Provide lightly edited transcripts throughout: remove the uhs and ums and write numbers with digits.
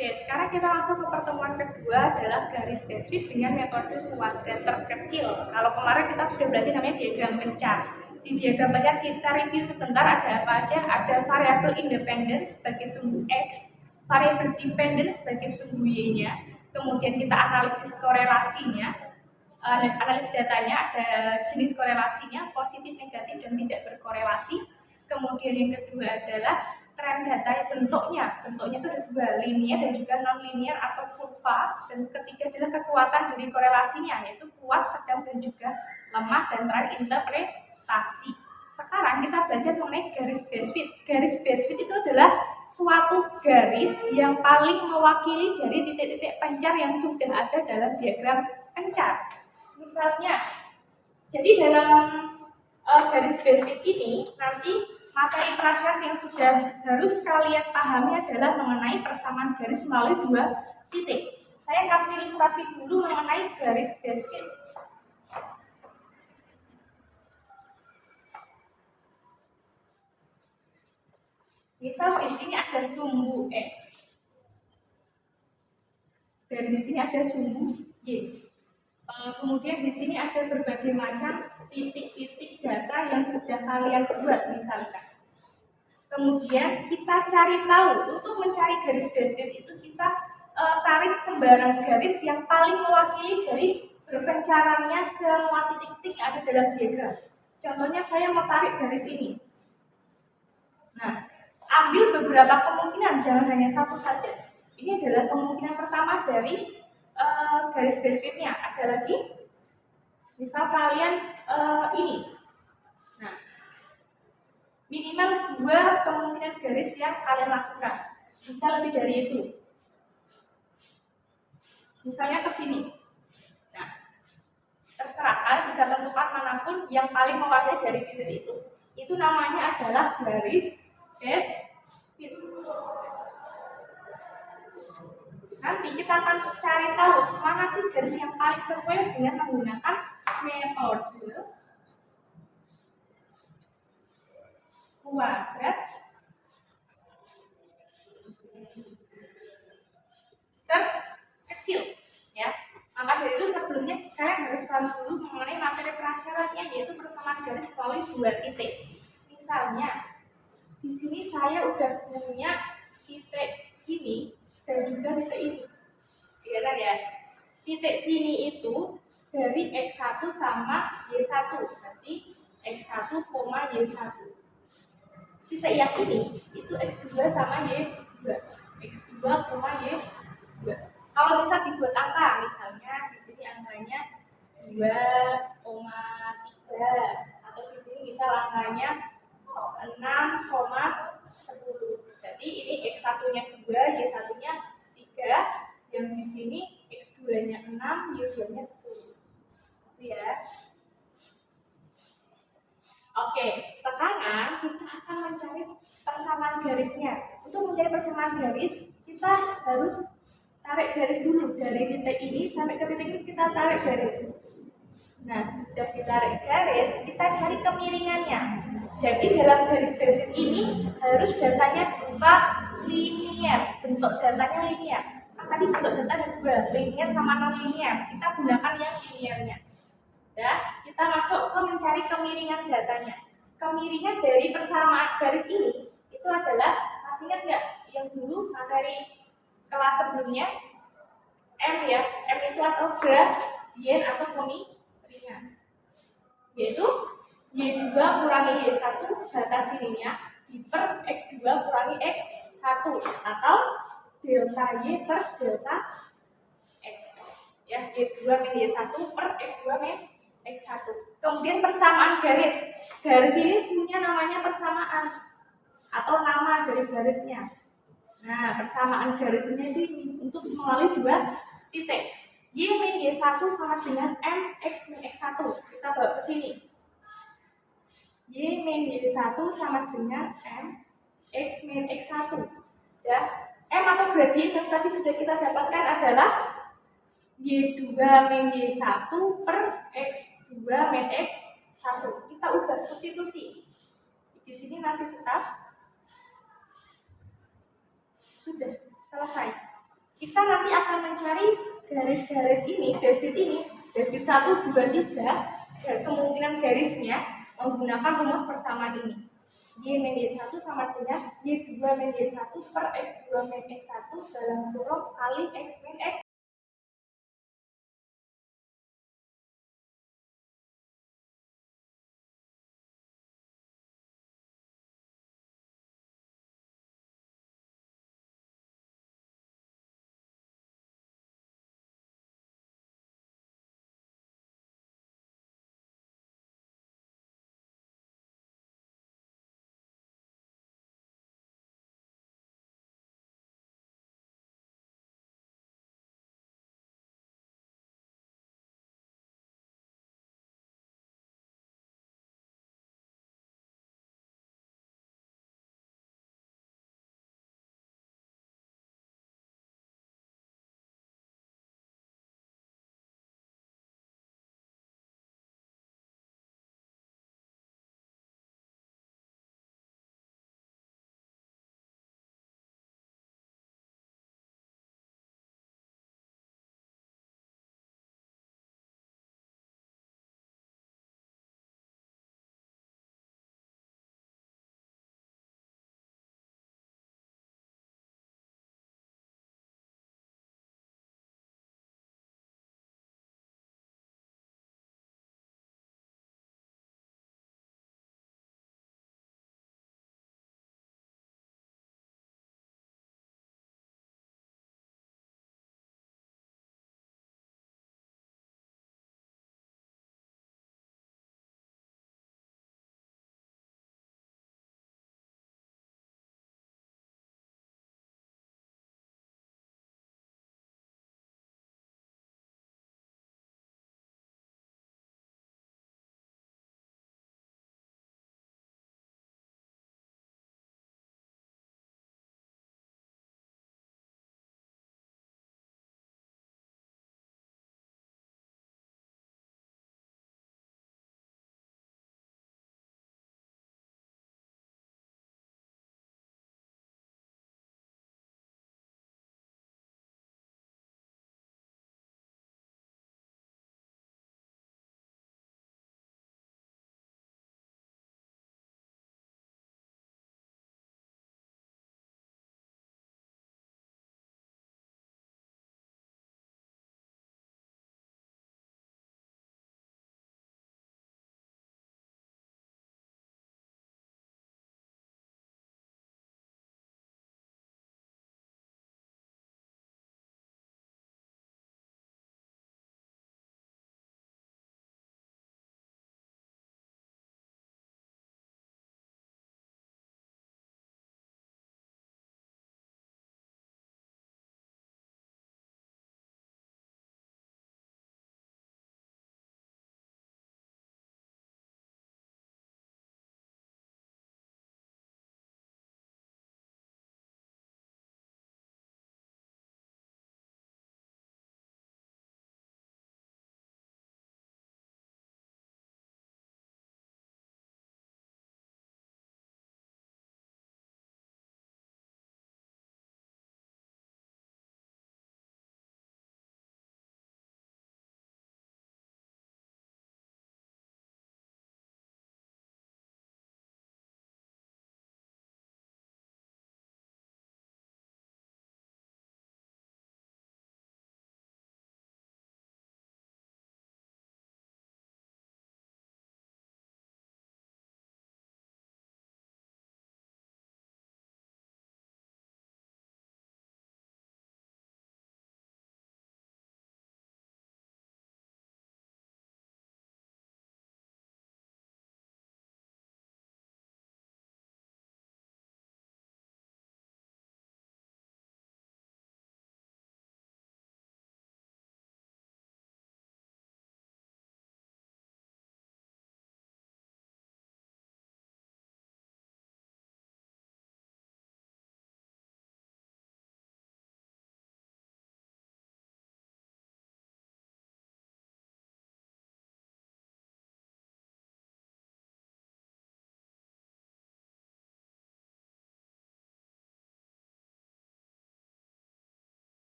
Oke, sekarang kita langsung ke pertemuan kedua adalah garis deskripsi dengan metode kuadrat terkecil. Kalau kemarin kita sudah belajar namanya diagram pencar. Di diagram pencar kita review sebentar ada apa aja. Ada variabel independen sebagai sumbu X, variabel dependen sebagai sumbu Y-nya. Kemudian kita analisis korelasinya, analisis datanya, ada jenis korelasinya, positif, negatif, dan tidak berkorelasi. Kemudian yang kedua adalah tren data bentuknya itu ada dua, linear dan juga non linear atau kurva, dan ketiga adalah kekuatan dari korelasinya yaitu kuat, sedang, dan juga lemah, dan terakhir interpretasi. Sekarang kita belajar mengenai garis Base-Fit. Garis Base-Fit itu adalah suatu garis yang paling mewakili dari titik-titik pencar yang sudah ada dalam diagram pencar. Misalnya, jadi dalam garis Base-Fit ini nanti materi prasyarat yang sudah harus kalian pahami adalah mengenai persamaan garis melalui dua titik. Saya kasih ilustrasi dulu mengenai garis Base-Fit. Misal di sini ada sumbu X dan di sini ada sumbu Y. Kemudian di sini ada berbagai macam titik-titik data yang sudah kalian buat misalkan. Kemudian kita cari tahu, untuk mencari garis Base-Fit itu kita tarik sembarang garis yang paling mewakili dari berpencarannya semua titik-titik yang ada dalam diagram. Contohnya saya mau tarik garis ini. Nah, ambil beberapa kemungkinan, jangan hanya satu saja. Ini adalah kemungkinan pertama dari garis Base-Fit-nya. Ada lagi, misal kalian ini. Nah, minimal dua kemungkinan garis yang kalian lakukan. Bisa lebih dari itu. Misalnya ke sini. Nah, terserah, kalian bisa tentukan manapun yang paling mewakili dari titik itu. Itu namanya adalah garis Base-Fit. Nanti kita akan cari tahu mana sih garis yang paling sesuai dengan menggunakan metode kuadrat terkecil, ya. Maka dari itu sebelumnya saya harus tahu dulu mengenai materi prasyaratnya, yaitu persamaan garis melalui dua titik. Misalnya, di sini saya udah punya titik sini dan juga titik ini. Lihat ya, titik sini itu dari X1 sama Y1, berarti X1, Y1. Titik yang ini itu X2 sama Y2, X2, Y2. Kalau bisa dibuat angka, misalnya di sini angkanya 2,3 atau di sini bisa angkanya 6,10. Jadi ini X1-nya 2, Y1-nya 3, yang di sini X2-nya 6, Y2-nya 10. Itu ya. Oke, sekarang kita akan mencari persamaan garisnya. Untuk mencari persamaan garis, kita harus tarik garis dulu. Dari titik ini sampai ke titik ini kita tarik garis. Nah, sudah ditarik garis, kita cari kemiringannya. Jadi dalam garis Base-Fit ini harus datanya berupa linear, bentuk datanya linear. Tadi bentuk data ada dua, linear sama non-linear. Kita gunakan yang linearnya. Ya, kita masuk ke mencari kemiringan datanya. Kemiringan dari persamaan garis ini itu adalah, masih ingat nggak yang dulu materi kelas sebelumnya? M ya, M itu atau gradien atau kemiringan, yaitu Y2 kurangi Y1 data sininya diper X2 kurangi X1 atau delta Y per delta X, ya, Y2 min Y1 per X2 min X1. Kemudian persamaan garis. Garis ini punya namanya persamaan atau nama dari garisnya. Nah, persamaan garisnya ini untuk melalui dua titik. Y min Y1 sama dengan M X min X1. Kita bawa ke sini. Y min Y1 sama dengan M X min X1. Ya, M atau gradien yang tadi sudah kita dapatkan adalah Y2 min Y1 per X2 min X1. Kita ubah substitusi. Di sini masih tetap. Sudah selesai. mencari garis-garis ini, basis 1, 2, 3, dan kemungkinan garisnya menggunakan rumus persamaan ini. Y min Y1 sama dengan Y2 min Y1 per X2 min X1 dalam kurung kali X min X.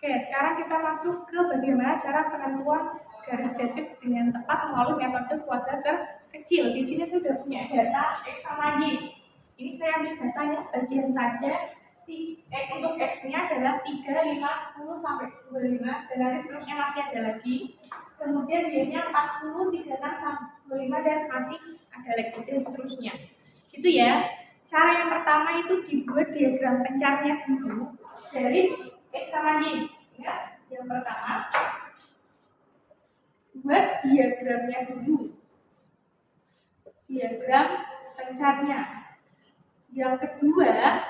Oke, sekarang kita masuk ke bagaimana cara penentuan garis basic dengan tepat melalui metode kuadrat kecil. Di sini saya sudah punya data X sama Y. Ini saya ambil datanya sebagian saja. Untuk X-nya adalah 3, 5, 10, sampai 25, dan nanti seterusnya masih ada lagi. Kemudian Y-nya 40, 36, sampai 25, dan masih ada lagi, dan seterusnya. Gitu ya. Cara yang pertama itu dibuat diagram pencarnya dulu dari X sama Y. Ya, yang pertama buat diagramnya dulu. Diagram pencarnya. Yang kedua,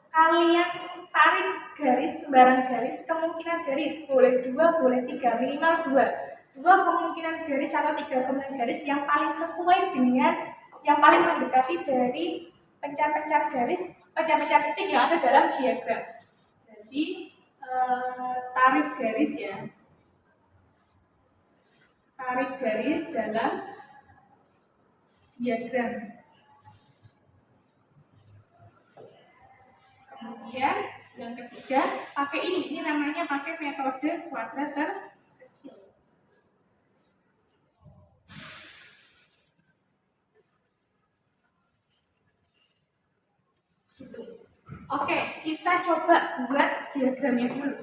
kalian tarik garis sembarang garis, kemungkinan garis boleh 2, boleh 3, minimal 2. 2 kemungkinan garis atau 3 kemungkinan garis yang paling sesuai dengan yang paling mendekati dari pencar-pencar garis, pencar-pencar titik yang ada dalam diagram. Jadi tarik garis ya, tarik garis dalam diagram. Kemudian yang ketiga pakai ini namanya pakai metode kuadrat terkecil. Oke, kita coba buat diagramnya dulu.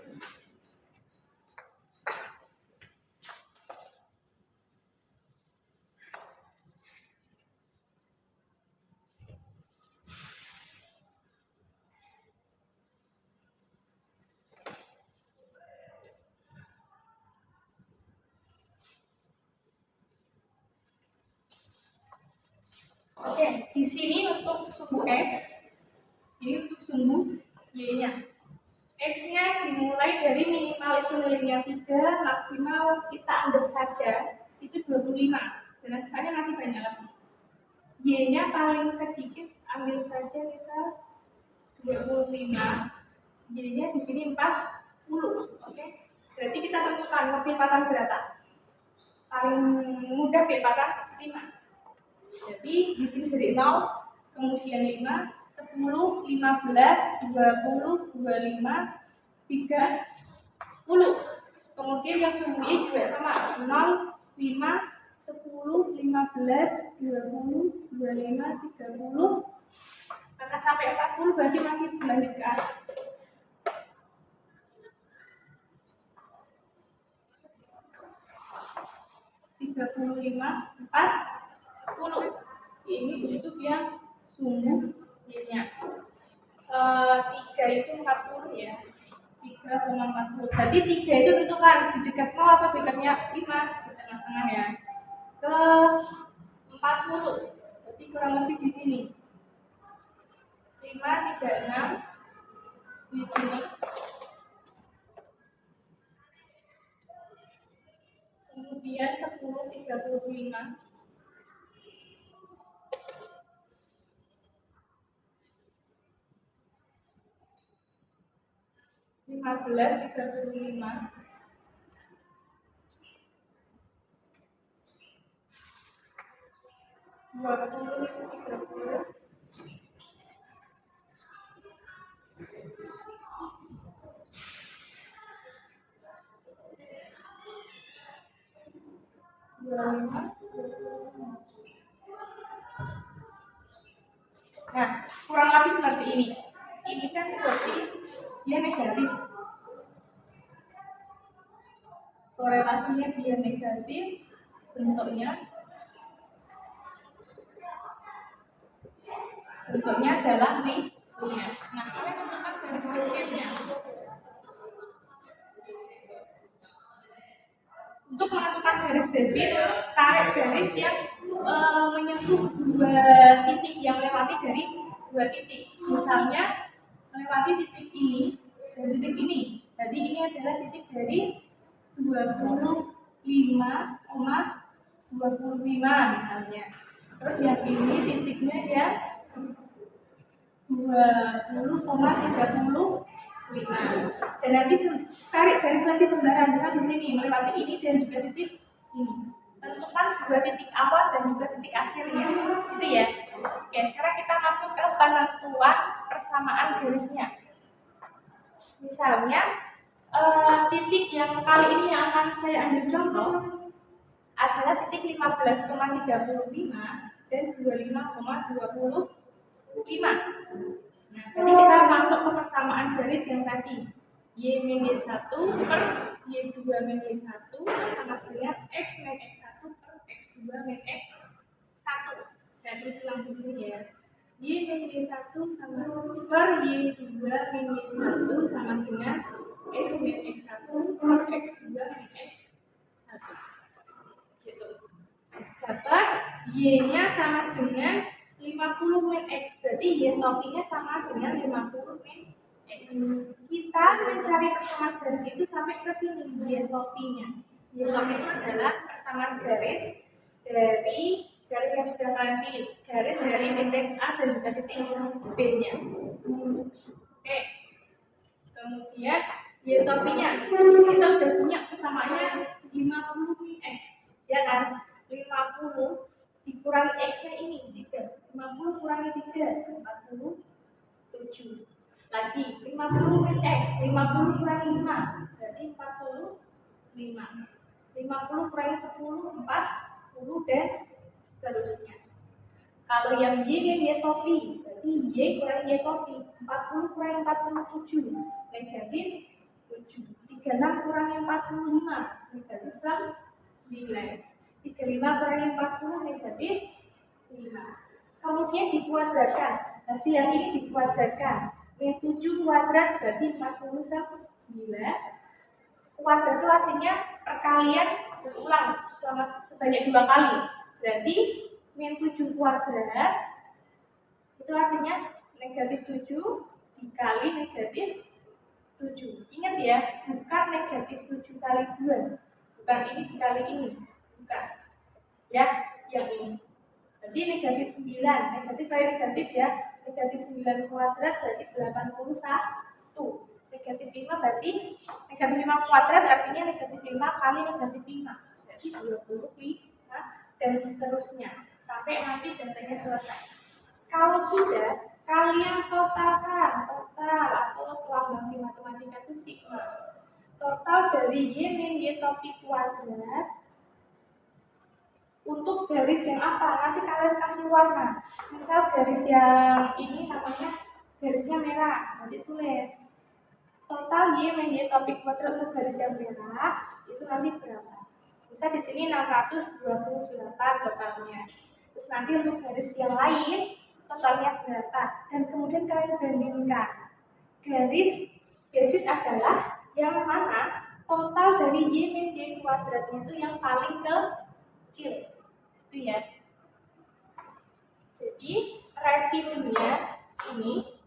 Oke, di sini untuk sumbu X, ini untuk sumbu Y-nya. X-nya dimulai dari minimal itu nilainya 3, maksimal kita anggap saja itu 25, dan sisanya masih banyak lagi. Y-nya paling sedikit, ambil saja misal 25, Y-nya di sini 40. Oke, berarti kita tentukan kelipatan berapa? Paling mudah kelipatan 5. Jadi di sini jadi 0, kemudian 5, 10, 15, 20, 25, 30. Kemudian yang sumbu Y juga sama, 0, 5, 10, 15, 20, 25, 30. Karena sampai 40 berarti masih berlanjut ke atas. 35, 40. Ini untuk yang sumbu Y-nya. 3 itu 40 ya. 3,40. Jadi 3 itu tentukan di dekat 0 atau dekatnya 5 di tengah-tengah ya. Ke 40. Jadi kurang lebih di sini. 5, 36 di sini. Kemudian 10, 35. 15, 35. 20, 30. 25. Nah, kurang lebih seperti ini. Ini kan berarti dia negatif. Korelasinya dia negatif, bentuknya adalah linear. Nah, kalian tentukan garis basicnya. Untuk menentukan garis basic, tarik garis yang menyentuh 2 titik yang melewati dari 2 titik. Misalnya melewati titik ini dan titik ini. Jadi ini adalah titik dari 25,25 misalnya. Terus yang ini titiknya ya 20,35. Dan nanti tarik garis lagi sembarangan di sini melewati ini dan juga titik ini. Tentukan 2 titik awal dan juga titik akhirnya. Gitu ya. Oke, sekarang kita masuk ke penentuan persamaan garisnya. Misalnya titik yang kali ini yang akan saya ambil contoh adalah titik 15,35 dan 25,25. Nah, jadi kita masuk ke persamaan garis yang tadi. Y min Y1 per Y2 min Y1 sama dengan X min X1 per X2 min X1. Saya tulis ulang di sini ya. Y min Y1 sama per Y2 min Y1 sama dengan X min X1 per X2 min X1. Gitu. Dapat Y-nya sama dengan 50 min X. Jadi Y topinya sama dengan 50 min X. Kita mencari persamaan garis itu sampai ke sini, Y topinya. Y topinya adalah persamaan garis dari garis yang sudah kalian pilih, garis dari titik A dan juga titik B-nya. Oke. Kemudian Y topinya kita udah punya persamaannya 50 min X, ya kan? 50 dikurangi X-nya ini 3. 50 kurangi 3 47. Lagi 50 min X, 50 kurangi 5 berarti 45. 50 kurangi 10 40 dan seterusnya. Kalau yang Y min Y topi berarti Y kurangi Y topi 40 kurangi 47 negatif 7. 36 kurangi 45 negatif 9. 35 kurangi 40 negatif 5. Kemudian dikuadratkan. Hasil yang ini dikuadratkan. Min 7 kuadrat berarti 49. Kuadrat itu artinya perkalian berulang sebanyak 2 kali. Berarti min 7 kuadrat itu artinya negatif 7 dikali negatif 7. Ingat ya, bukan negatif 7 kali 2. Bukan ini dikali ini. Bukan. Ya, yang ini. Jadi negatif 9. Negatif kali negatif ya. Negatif 9 kuadrat berarti 81. Negatif 5 berarti negatif 5 kuadrat artinya negatif 5 kali negatif 5. Berarti 25 dan seterusnya. Sampai nanti datanya selesai. Kalau sudah, kalian totalkan. Total atau lambang di matematika itu sigma. Total dari Y min Y topi kuadrat untuk garis yang apa? Nanti kalian kasih warna. Misal garis yang ini namanya garisnya merah. Nanti tulis total Y min Y topi kuadrat untuk garis yang merah itu nanti berapa? Bisa di sini 628 totalnya. Terus nanti untuk garis yang lain totalnya berapa? Dan kemudian kalian bandingkan. Garis basic adalah yang mana total dari Y min Y kuadratnya itu yang paling kecil. Itu ya. Jadi residunya ini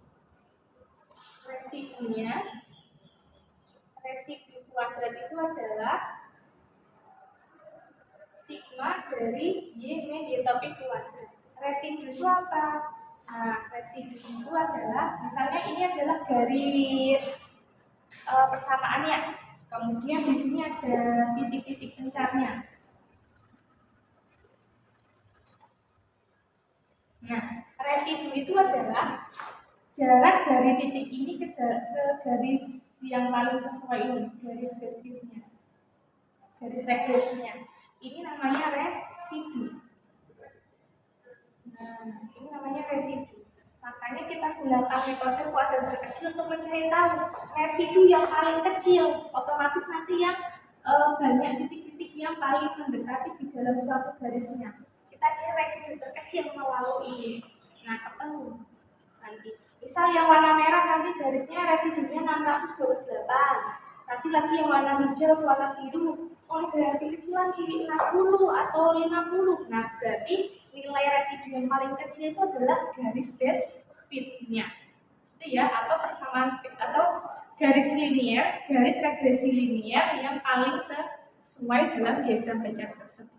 residu kuadrat itu adalah sigma dari Y min Y topi kuadrat. Residu itu apa? Nah, residu itu adalah misalnya ini adalah garis persamaannya. Kemudian di sini ada titik-titik pencarnya. Nah, residu itu adalah jarak dari titik ini ke garis yang paling sesuai ini, garis regresinya. Garis regresinya. Ini namanya residu. Nah, ini namanya residu. Makanya kita gunakan metode kuadrat terkecil untuk mencari tahu residu yang paling kecil. Otomatis nanti yang banyak titik-titik yang paling mendekati di dalam suatu garisnya. Kita cari residu terkecil melalui ini. Nah, ketemu nanti. Misal yang warna merah nanti garisnya residunya 628. Nanti lagi yang warna hijau, warna biru, ada kecil lagi 60 atau 50. Nah, berarti nilai residu yang paling kecil itu adalah garis base fitnya. Itu ya, atau persamaan atau garis linier, garis regresi linier yang paling sesuai dalam diagram pecah tersebut.